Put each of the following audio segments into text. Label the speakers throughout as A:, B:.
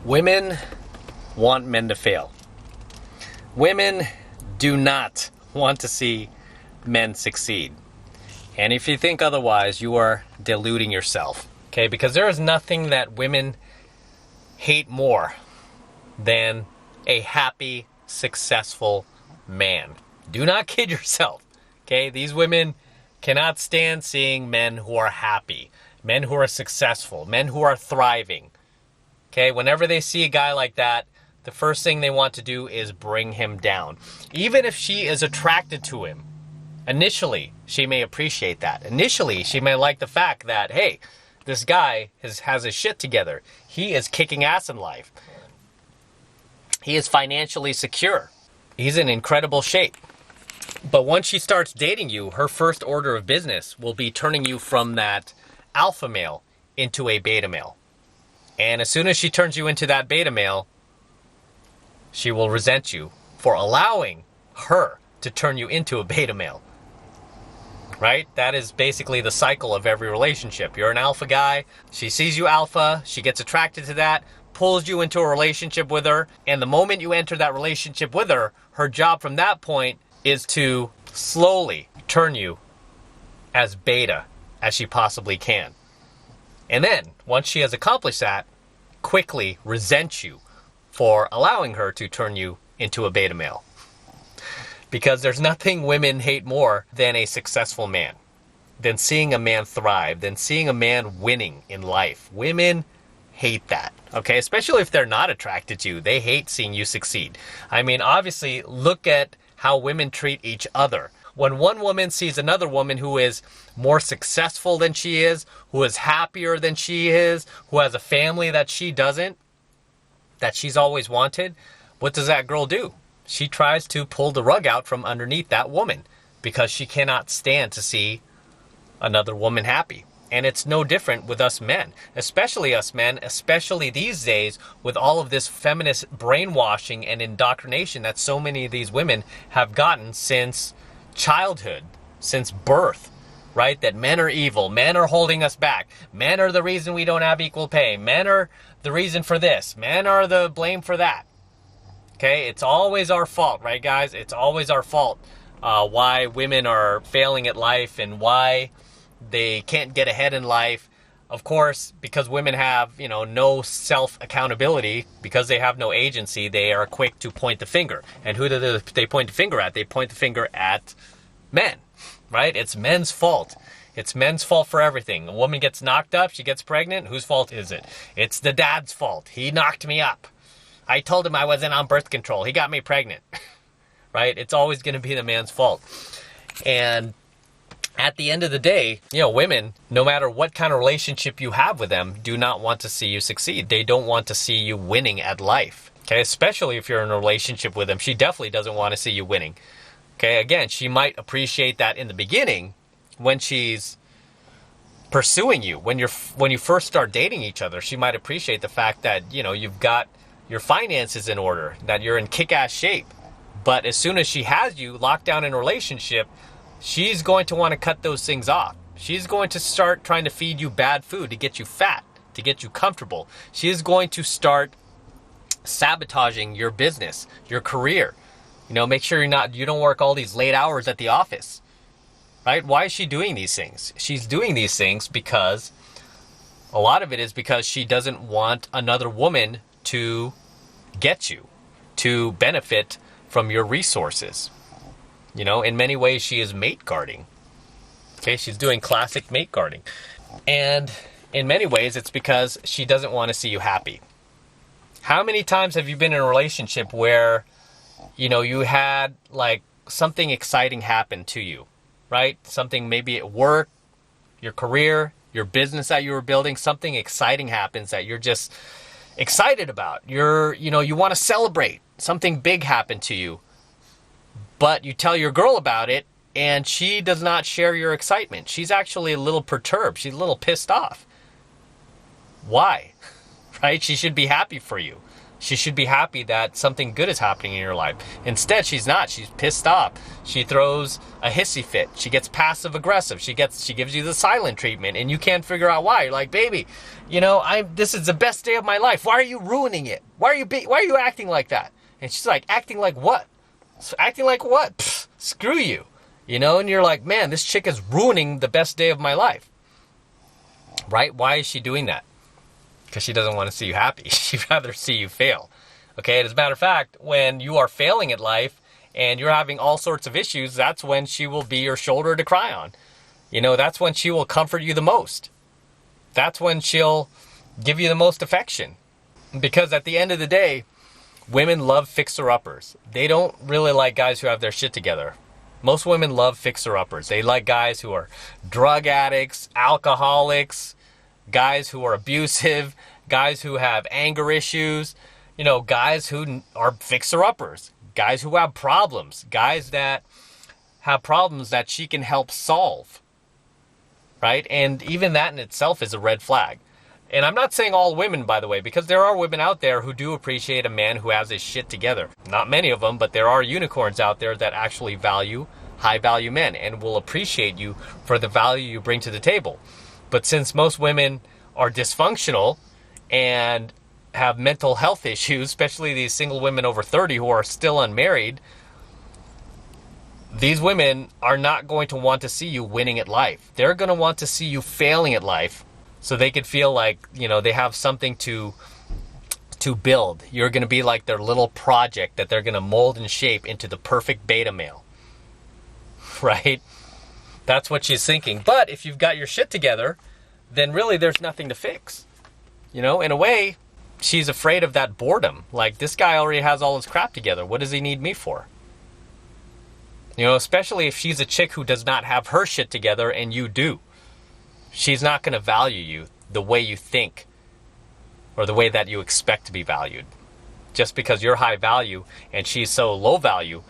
A: Women want men to fail. Women do not want to see men succeed. And if you think otherwise, you are deluding yourself. Okay, because there is nothing that women hate more than a happy, successful man. Do not kid yourself. Okay, these women cannot stand seeing men who are happy, men who are successful, men who are thriving. Okay, whenever they see a guy like that, the first thing they want to do is bring him down. Even if she is attracted to him, initially, she may appreciate that. Initially, she may like the fact that, hey, this guy has his shit together. He is kicking ass in life. He is financially secure. He's in incredible shape. But once she starts dating you, her first order of business will be turning you from that alpha male into a beta male. And as soon as she turns you into that beta male, she will resent you for allowing her to turn you into a beta male. Right? That is basically the cycle of every relationship. You're an alpha guy. She sees you alpha. She gets attracted to that, pulls you into a relationship with her. And the moment you enter that relationship with her, her job from that point is to slowly turn you as beta as she possibly can. And then, once she has accomplished that, quickly resent you for allowing her to turn you into a beta male. Because there's nothing women hate more than a successful man, than seeing a man thrive, than seeing a man winning in life. Women hate that, okay? Especially if they're not attracted to you. They hate seeing you succeed. I mean, obviously, look at how women treat each other. When one woman sees another woman who is more successful than she is, who is happier than she is, who has a family that she doesn't, that she's always wanted, what does that girl do? She tries to pull the rug out from underneath that woman because she cannot stand to see another woman happy. And it's no different with us men, especially us men, especially these days with all of this feminist brainwashing and indoctrination that so many of these women have gotten since childhood, since birth, right? That men are evil, men are holding us back, men are the reason we don't have equal pay, men are the reason for this, men are the blame for that. Okay, it's always our fault, right, guys? It's always our fault why women are failing at life and why they can't get ahead in life. Of course, because women have, no self-accountability, because they have no agency, they are quick to point the finger. And who do they point the finger at? They point the finger at men, right? It's men's fault. It's men's fault for everything. A woman gets knocked up, she gets pregnant. Whose fault is it? It's the dad's fault. He knocked me up. I told him I wasn't on birth control. He got me pregnant, right? It's always going to be the man's fault. And at the end of the day, women, no matter what kind of relationship you have with them, do not want to see you succeed. They don't want to see you winning at life. Okay, especially if you're in a relationship with them. She definitely doesn't want to see you winning. Okay, again, she might appreciate that in the beginning when she's pursuing you. When you first start dating each other, she might appreciate the fact that, you've got your finances in order, that you're in kick-ass shape. But as soon as she has you locked down in a relationship, she's going to want to cut those things off. She's going to start trying to feed you bad food to get you fat, to get you comfortable. She is going to start sabotaging your business, your career. Make sure you don't work all these late hours at the office, right? Why is she doing these things? She's doing these things because a lot of it is because she doesn't want another woman to get you, to benefit from your resources. In many ways, she is mate guarding. Okay, she's doing classic mate guarding. And in many ways, it's because she doesn't want to see you happy. How many times have you been in a relationship where, you had like something exciting happen to you, right? Something maybe at work, your career, your business that you were building, something exciting happens that you're just excited about. You want to celebrate. Something big happened to you. But you tell your girl about it, and she does not share your excitement. She's actually a little perturbed. She's a little pissed off. Why? Right? She should be happy for you. She should be happy that something good is happening in your life. Instead, she's not. She's pissed off. She throws a hissy fit. She gets passive aggressive. She gives you the silent treatment, and you can't figure out why. You're like, baby, this is the best day of my life. Why are you ruining it? Why are you acting like that? And she's like, acting like what? Acting like what? Pfft, screw you. And you're like, man, this chick is ruining the best day of my life. Right? Why is she doing that? Because she doesn't want to see you happy. She'd rather see you fail. Okay, and as a matter of fact, when you are failing at life and you're having all sorts of issues, that's when she will be your shoulder to cry on. That's when she will comfort you the most. That's when she'll give you the most affection. Because at the end of the day, women love fixer-uppers. They don't really like guys who have their shit together. Most women love fixer-uppers. They like guys who are drug addicts, alcoholics, guys who are abusive, guys who have anger issues, guys who are fixer-uppers, guys who have problems, guys that have problems that she can help solve, right? And even that in itself is a red flag. And I'm not saying all women, by the way, because there are women out there who do appreciate a man who has his shit together. Not many of them, but there are unicorns out there that actually value high-value men and will appreciate you for the value you bring to the table. But since most women are dysfunctional and have mental health issues, especially these single women over 30 who are still unmarried, these women are not going to want to see you winning at life. They're going to want to see you failing at life so they could feel like, they have something to build. You're going to be like their little project that they're going to mold and shape into the perfect beta male. Right? That's what she's thinking. But if you've got your shit together, then really there's nothing to fix. In a way, she's afraid of that boredom. Like, this guy already has all his crap together. What does he need me for? Especially if she's a chick who does not have her shit together and you do. She's not going to value you the way you think or the way that you expect to be valued. Just because you're high value and she's so low value,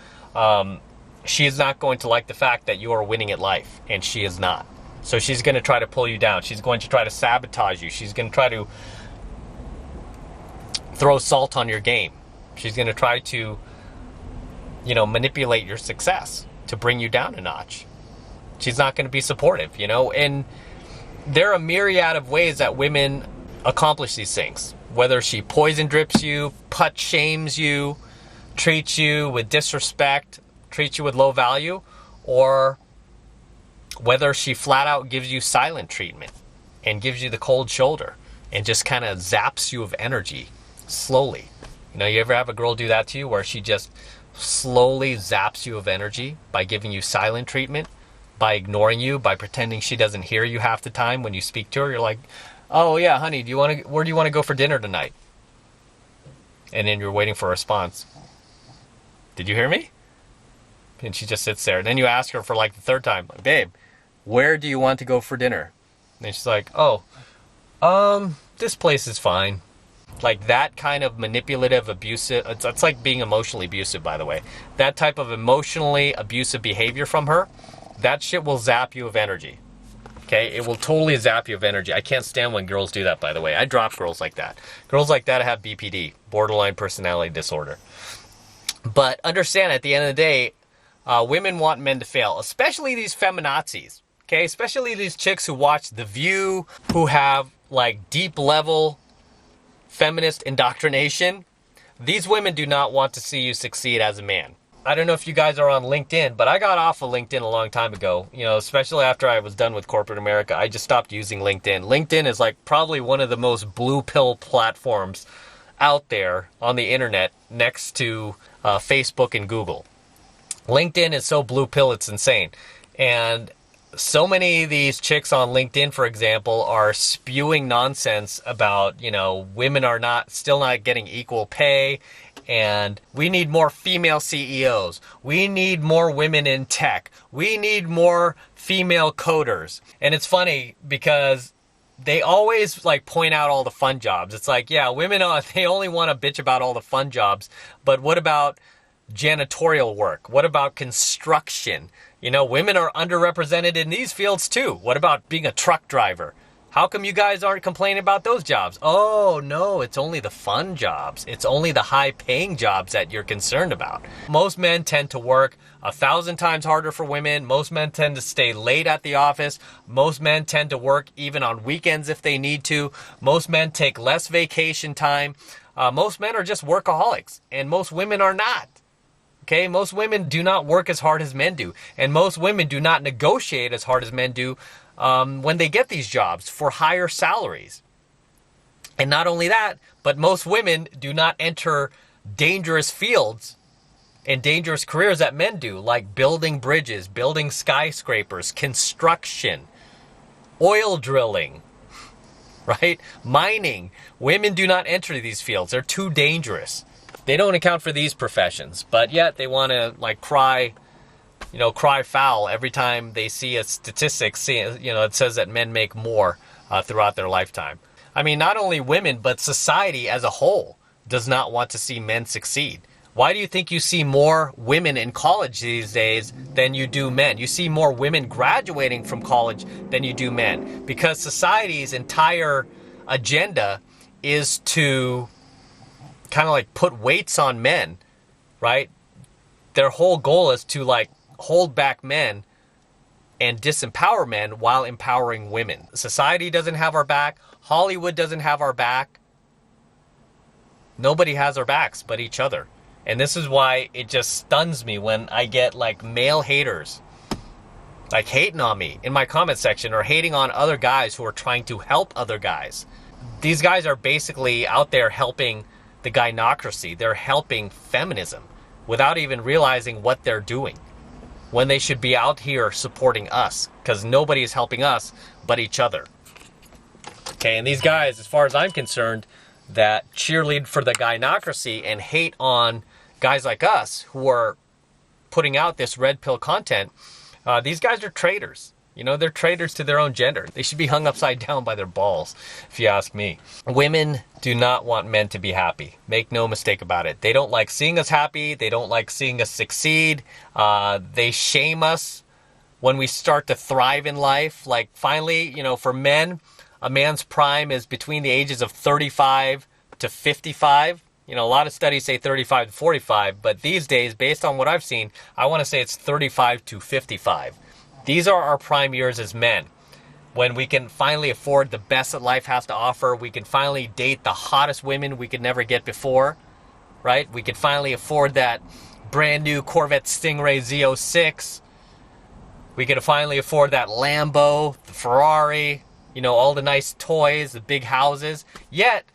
A: she is not going to like the fact that you are winning at life, and she is not. So she's going to try to pull you down. She's going to try to sabotage you. She's going to try to throw salt on your game. She's going to try to, manipulate your success to bring you down a notch. She's not going to be supportive, and there are a myriad of ways that women accomplish these things. Whether she poison drips you, put shames you, treats you with disrespect, treats you with low value, or whether she flat out gives you silent treatment and gives you the cold shoulder and just kind of zaps you of energy slowly. You ever have a girl do that to you where she just slowly zaps you of energy by giving you silent treatment, by ignoring you, by pretending she doesn't hear you half the time when you speak to her? You're like, oh yeah, honey, where do you want to go for dinner tonight? And then you're waiting for a response. Did you hear me? And she just sits there. And then you ask her for like the third time, babe, where do you want to go for dinner? And she's like, this place is fine. Like that kind of manipulative, abusive, it's like being emotionally abusive, by the way. That type of emotionally abusive behavior from her, that shit will zap you of energy. Okay? It will totally zap you of energy. I can't stand when girls do that, by the way. I drop girls like that. Girls like that have BPD, borderline personality disorder. But understand, at the end of the day, women want men to fail, especially these feminazis, okay? Especially these chicks who watch The View, who have like deep level feminist indoctrination. These women do not want to see you succeed as a man. I don't know if you guys are on LinkedIn, but I got off of LinkedIn a long time ago, especially after I was done with corporate America. I just stopped using LinkedIn. LinkedIn is like probably one of the most blue pill platforms out there on the internet next to Facebook and Google. LinkedIn is so blue pill, it's insane. And so many of these chicks on LinkedIn, for example, are spewing nonsense about, women are still not getting equal pay, and we need more female CEOs. We need more women in tech. We need more female coders. And it's funny because they always point out all the fun jobs. It's like, yeah, women, they only want to bitch about all the fun jobs, but what about janitorial work? What about construction? Women are underrepresented in these fields too. What about being a truck driver? How come you guys aren't complaining about those jobs? Oh, no, it's only the fun jobs. It's only the high-paying jobs that you're concerned about. Most men tend to work 1,000 times harder for women. Most men tend to stay late at the office. Most men tend to work even on weekends if they need to. Most men take less vacation time. Most men are just workaholics, and most women are not. Okay, most women do not work as hard as men do, and most women do not negotiate as hard as men do when they get these jobs for higher salaries. And not only that, but most women do not enter dangerous fields and dangerous careers that men do, like building bridges, building skyscrapers, construction, oil drilling, right? Mining. Women do not enter these fields. They're too dangerous. They don't account for these professions, but yet they want to cry foul every time they see a statistic, it says that men make more throughout their lifetime. I mean, not only women, but society as a whole does not want to see men succeed. Why do you think you see more women in college these days than you do men? You see more women graduating from college than you do men, because society's entire agenda is to kind of put weights on men, right? Their whole goal is to hold back men and disempower men while empowering women. Society doesn't have our back. Hollywood doesn't have our back. Nobody has our backs but each other. And this is why it just stuns me when I get male haters hating on me in my comment section, or hating on other guys who are trying to help other guys. These guys are basically out there helping the gynocracy. They're helping feminism without even realizing what they're doing, when they should be out here supporting us, because nobody is helping us but each other. Okay, and these guys, as far as I'm concerned, that cheerlead for the gynocracy and hate on guys like us who are putting out this red pill content, these guys are traitors. They're traitors to their own gender. They should be hung upside down by their balls, if you ask me. Women do not want men to be happy. Make no mistake about it. They don't like seeing us happy. They don't like seeing us succeed. They shame us when we start to thrive in life. Finally, for men, a man's prime is between the ages of 35 to 55. A lot of studies say 35 to 45, but these days, based on what I've seen, I want to say it's 35 to 55. These are our prime years as men, when we can finally afford the best that life has to offer. We can finally date the hottest women we could never get before, right? We can finally afford that brand new Corvette Stingray Z06. We can finally afford that Lambo, the Ferrari, all the nice toys, the big houses. Yet,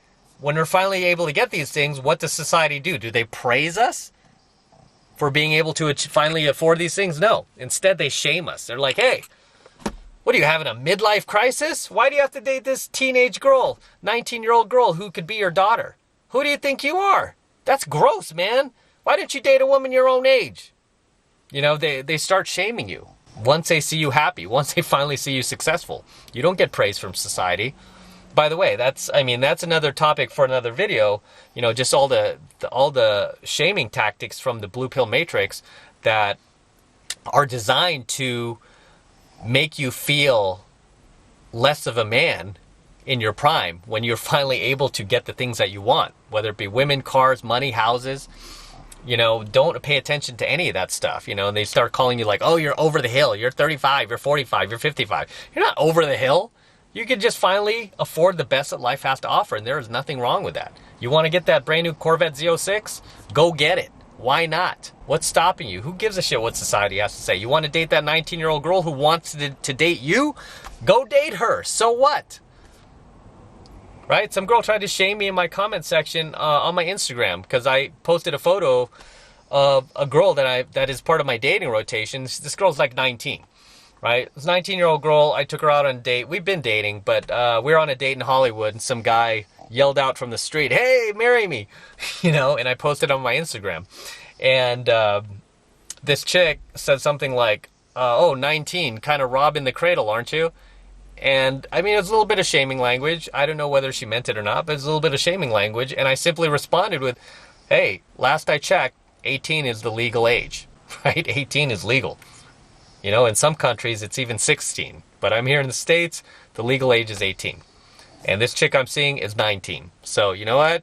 A: when we're finally able to get these things, what does society do? Do they praise us for being able to finally afford these things? No. Instead, they shame us. They're like, hey, what are you, having a midlife crisis? Why do you have to date this teenage girl, 19-year-old girl who could be your daughter? Who do you think you are? That's gross, man. Why don't you date a woman your own age? They start shaming you. Once they see you happy, once they finally see you successful, you don't get praise from society. By the way, that's another topic for another video. Just all the shaming tactics from the blue pill matrix that are designed to make you feel less of a man in your prime when you're finally able to get the things that you want, whether it be women, cars, money, houses. Don't pay attention to any of that stuff, and they start calling you oh, you're over the hill. You're 35, you're 45, you're 55. You're not over the hill. You can just finally afford the best that life has to offer, and there is nothing wrong with that. You want to get that brand new Corvette Z06? Go get it. Why not? What's stopping you? Who gives a shit what society has to say? You want to date that 19-year-old girl who wants to date you? Go date her. So what? Right? Some girl tried to shame me in my comment section on my Instagram because I posted a photo of a girl that is part of my dating rotation. This girl's 19. Right? This 19-year-old girl, I took her out on a date. We've been dating, but we were on a date in Hollywood, and some guy yelled out from the street, hey, marry me, and I posted on my Instagram. And this chick said something like, oh, 19, kind of robbing the cradle, aren't you? And, it was a little bit of shaming language. I don't know whether she meant it or not, but it's a little bit of shaming language. And I simply responded with, hey, last I checked, 18 is the legal age, right? 18 is legal. In some countries, it's even 16. But I'm here in the States, The legal age is 18. And this chick I'm seeing is 19. So, you know what?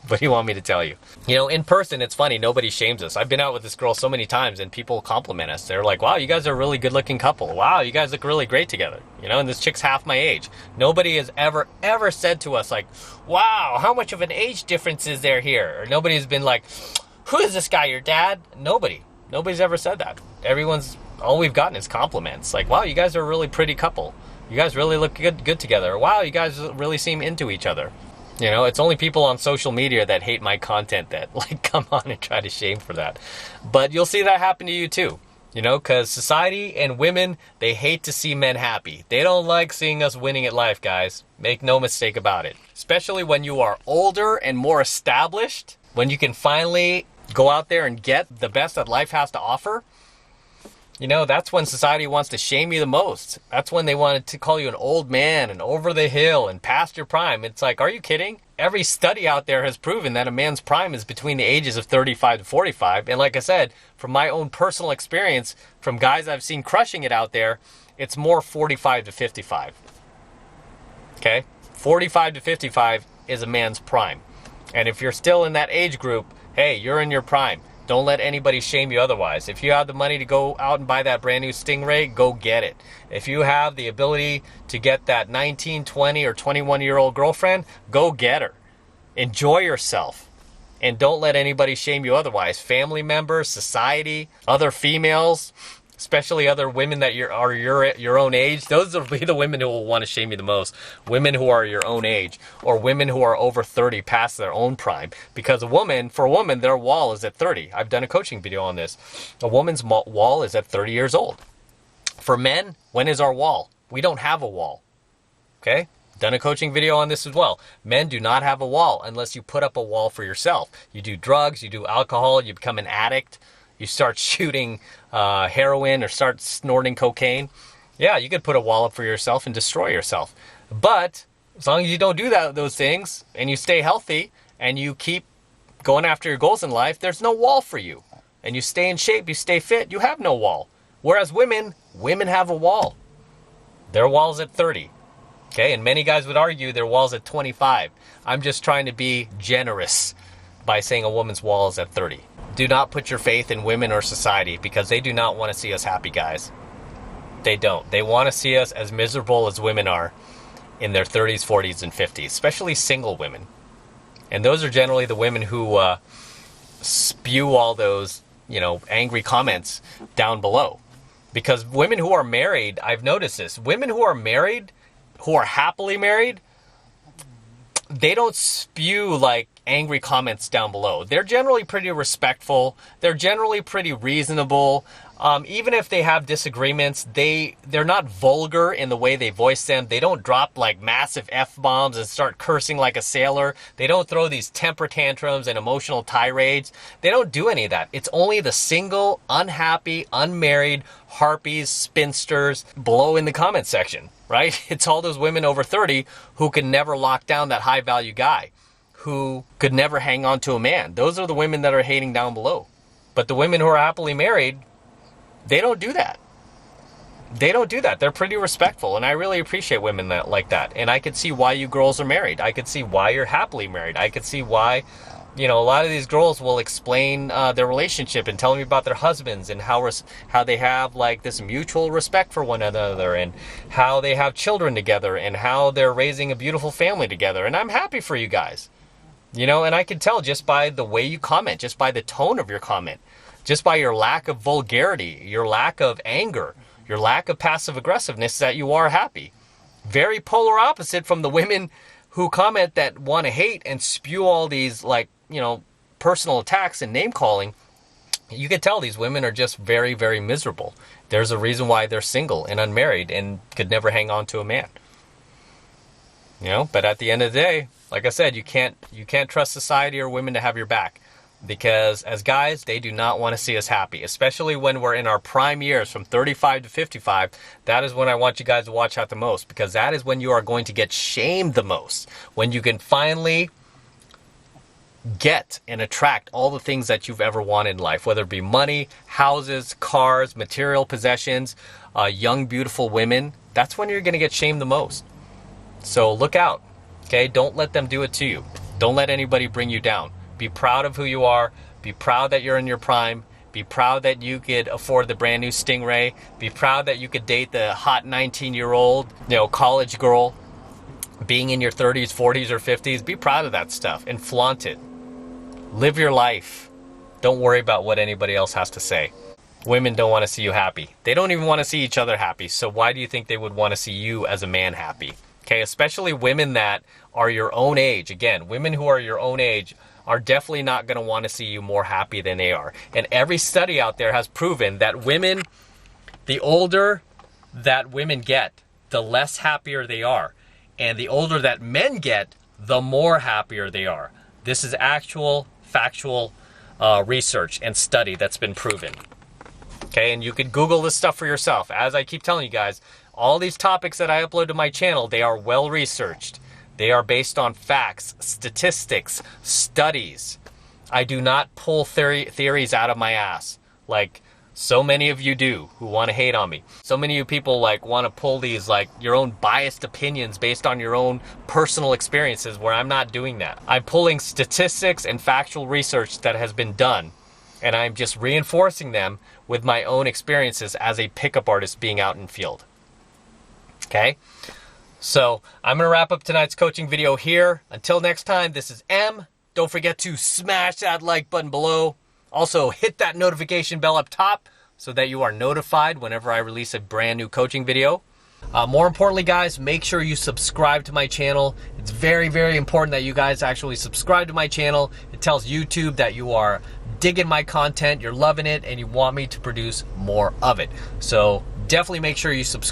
A: What do you want me to tell you? You know, in person, it's funny. Nobody shames us. I've been out with this girl so many times and people compliment us. They're like, wow, you guys are a really good looking couple. Wow, you guys look really great together. You know, and this chick's half my age. Nobody has ever said to us like, wow, how much of an age difference is there here? Or nobody's been like, who is this guy, your dad? Nobody's ever said that. All we've gotten is compliments. Like, wow, you guys are a really pretty couple. You guys really look good together. Or, wow, you guys really seem into each other. You know, it's only people on social media that hate my content that like come on and try to shame for that. But you'll see that happen to you too. You know, because society and women, they hate to see men happy. They don't like seeing us winning at life, guys. Make no mistake about it. Especially when you are older and more established, when you can finally go out there and get the best that life has to offer. You know, that's when society wants to shame you the most. That's when they want to call you an old man and over the hill and past your prime. It's like, are you kidding? Every study out there has proven that a man's prime is between the ages of 35 to 45. And like I said, from my own personal experience, from guys I've seen crushing it out there, it's more 45 to 55. Okay? 45 to 55 is a man's prime. And if you're still in that age group, hey, you're in your prime. Don't let anybody shame you otherwise. If you have the money to go out and buy that brand new Stingray, go get it. If you have the ability to get that 19, 20, or 21-year-old girlfriend, go get her. Enjoy yourself. And don't let anybody shame you otherwise. Family members, society, other females, especially other women that are your own age. Those will be the women who will want to shame you the most. Women who are your own age, or women who are over 30 past their own prime. Because for a woman, their wall is at 30. I've done a coaching video on this. A woman's wall is at 30 years old. For men, when is our wall? We don't have a wall. Okay? Done a coaching video on this as well. Men do not have a wall unless you put up a wall for yourself. You do drugs, you do alcohol, you become an addict. You start shooting heroin or start snorting cocaine. Yeah, you could put a wall up for yourself and destroy yourself. But as long as you don't do those things and you stay healthy and you keep going after your goals in life, there's no wall for you. And you stay in shape, you stay fit, you have no wall. Whereas women have a wall. Their wall's at 30. Okay, and many guys would argue their wall's at 25. I'm just trying to be generous by saying a woman's wall is at 30. Do not put your faith in women or society because they do not want to see us happy, guys. They don't. They want to see us as miserable as women are in their 30s, 40s, and 50s, especially single women. And those are generally the women who spew all those, angry comments down below. Because women who are married, I've noticed this, women who are married, who are happily married, they don't spew like angry comments down below. They're generally pretty respectful. They're generally pretty reasonable. Even if they have disagreements, they're not vulgar in the way they voice them. They don't drop like massive F-bombs and start cursing like a sailor. They don't throw these temper tantrums and emotional tirades. They don't do any of that. It's only the single, unhappy, unmarried, harpies, spinsters below in the comment section, right? It's all those women over 30 who can never lock down that high-value guy, who could never hang on to a man. Those are the women that are hating down below. But the women who are happily married, they don't do that. They don't do that. They're pretty respectful, and I really appreciate women like that. And I could see why you girls are married. I could see why you're happily married. I could see why, a lot of these girls will explain their relationship and tell me about their husbands and how they have like this mutual respect for one another and how they have children together and how they're raising a beautiful family together. And I'm happy for you guys. And I can tell just by the way you comment, just by the tone of your comment, just by your lack of vulgarity, your lack of anger, your lack of passive aggressiveness that you are happy. Very polar opposite from the women who comment that want to hate and spew all these personal attacks and name calling. You can tell these women are just very, very miserable. There's a reason why they're single and unmarried and could never hang on to a man. But at the end of the day, like I said, you can't trust society or women to have your back. Because as guys, they do not want to see us happy, especially when we're in our prime years from 35 to 55. That is when I want you guys to watch out the most, because that is when you are going to get shamed the most. When you can finally get and attract all the things that you've ever wanted in life, whether it be money, houses, cars, material possessions, young, beautiful women, that's when you're going to get shamed the most. So look out, okay? Don't let them do it to you. Don't let anybody bring you down. Be proud of who you are. Be proud that you're in your prime. Be proud that you could afford the brand new Stingray. Be proud that you could date the hot 19-year-old, college girl. Being in your 30s, 40s, or 50s, be proud of that stuff and flaunt it. Live your life. Don't worry about what anybody else has to say. Women don't want to see you happy. They don't even want to see each other happy. So why do you think they would want to see you as a man happy? Okay, especially women that are your own age. Again, women who are your own age are definitely not going to want to see you more happy than they are. And every study out there has proven that women, the older that women get, the less happier they are. And the older that men get, the more happier they are. This is actual, factual research and study that's been proven. Okay, and you can Google this stuff for yourself. As I keep telling you guys, all these topics that I upload to my channel, they are well researched. They are based on facts, statistics, studies. I do not pull theories out of my ass like so many of you do who want to hate on me. So many of you people want to pull these your own biased opinions based on your own personal experiences, where I'm not doing that. I'm pulling statistics and factual research that has been done, and I'm just reinforcing them with my own experiences as a pickup artist being out in field. Okay? So I'm going to wrap up tonight's coaching video here. Until next time, this is M. Don't forget to smash that like button below. Also, hit that notification bell up top so that you are notified whenever I release a brand new coaching video. More importantly, guys, make sure you subscribe to my channel. It's very, very important that you guys actually subscribe to my channel. It tells YouTube that you are digging my content, you're loving it, and you want me to produce more of it. So definitely make sure you subscribe.